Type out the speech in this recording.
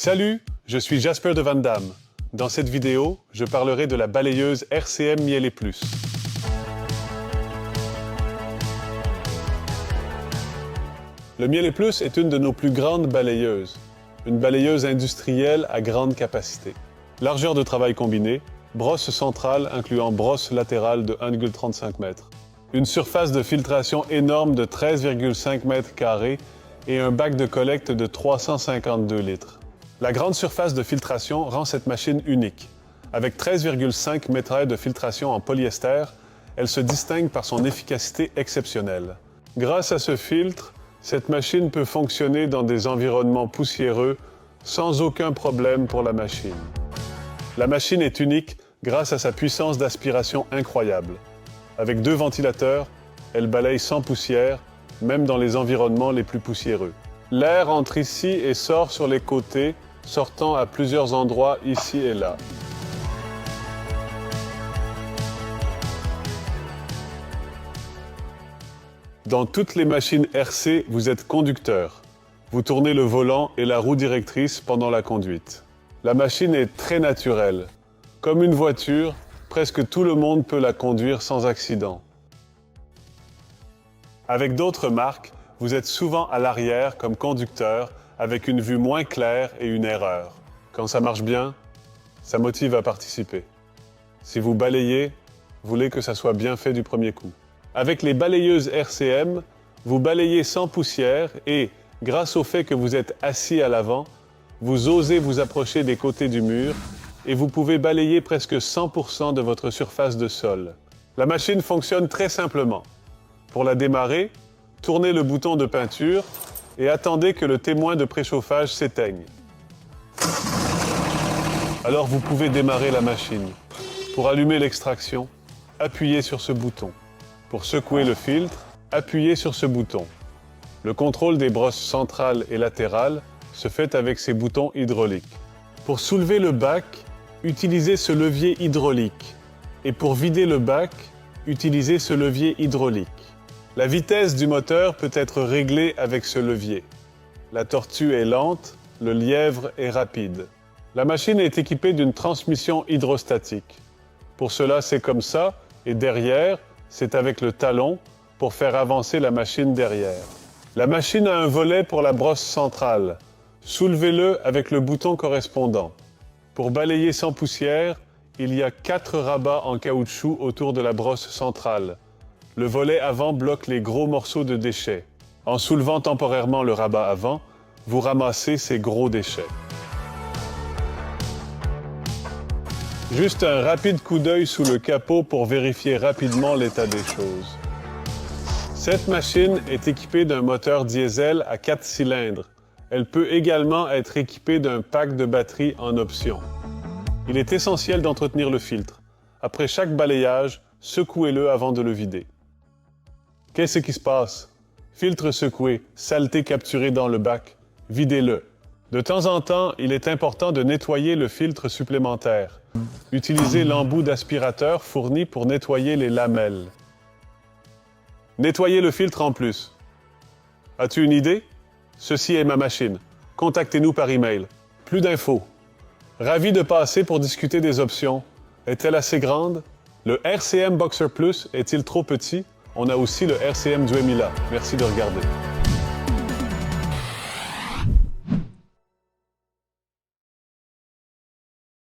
Salut, je suis Jasper de Van Damme. Dans cette vidéo, je parlerai de la balayeuse RCM Miele Plus. Le Miele Plus est une de nos plus grandes balayeuses. Une balayeuse industrielle à grande capacité. Largeur de travail combinée, brosse centrale incluant brosse latérale de 1,35 m. Une surface de filtration énorme de 13,5 m² et un bac de collecte de 352 litres. La grande surface de filtration rend cette machine unique. Avec 13,5 m de filtration en polyester, elle se distingue par son efficacité exceptionnelle. Grâce à ce filtre, cette machine peut fonctionner dans des environnements poussiéreux sans aucun problème pour la machine. La machine est unique grâce à sa puissance d'aspiration incroyable. Avec 2 ventilateurs, elle balaye sans poussière, même dans les environnements les plus poussiéreux. L'air entre ici et sort sur les côtés, sortant à plusieurs endroits ici et là. Dans toutes les machines RC, vous êtes conducteur. Vous tournez le volant et la roue directrice pendant la conduite. La machine est très naturelle. Comme une voiture, presque tout le monde peut la conduire sans accident. Avec d'autres marques, vous êtes souvent à l'arrière comme conducteur, avec une vue moins claire et une erreur. Quand ça marche bien, ça motive à participer. Si vous balayez, vous voulez que ça soit bien fait du premier coup. Avec les balayeuses RCM, vous balayez sans poussière et, grâce au fait que vous êtes assis à l'avant, vous osez vous approcher des côtés du mur et vous pouvez balayer presque 100% de votre surface de sol. La machine fonctionne très simplement. Pour la démarrer, tournez le bouton de peinture et attendez que le témoin de préchauffage s'éteigne. Alors vous pouvez démarrer la machine. Pour allumer l'extraction, appuyez sur ce bouton. Pour secouer le filtre, appuyez sur ce bouton. Le contrôle des brosses centrales et latérales se fait avec ces boutons hydrauliques. Pour soulever le bac, utilisez ce levier hydraulique. Et pour vider le bac, utilisez ce levier hydraulique. La vitesse du moteur peut être réglée avec ce levier. La tortue est lente, le lièvre est rapide. La machine est équipée d'une transmission hydrostatique. Pour cela, c'est comme ça, et derrière, c'est avec le talon pour faire avancer la machine derrière. La machine a un volet pour la brosse centrale. Soulevez-le avec le bouton correspondant. Pour balayer sans poussière, il y a 4 rabats en caoutchouc autour de la brosse centrale. Le volet avant bloque les gros morceaux de déchets. En soulevant temporairement le rabat avant, vous ramassez ces gros déchets. Juste un rapide coup d'œil sous le capot pour vérifier rapidement l'état des choses. Cette machine est équipée d'un moteur diesel à 4 cylindres. Elle peut également être équipée d'un pack de batterie en option. Il est essentiel d'entretenir le filtre. Après chaque balayage, secouez-le avant de le vider. Qu'est-ce qui se passe? Filtre secoué, saleté capturée dans le bac, videz-le. De temps en temps, il est important de nettoyer le filtre supplémentaire. Utilisez l'embout d'aspirateur fourni pour nettoyer les lamelles. Nettoyez le filtre en plus. As-tu une idée? Ceci est ma machine. Contactez-nous par email. Plus d'infos. Ravi de passer pour discuter des options. Est-elle assez grande? Le RCM Boxer Plus est-il trop petit? On a aussi le RCM Duemila. Merci de regarder.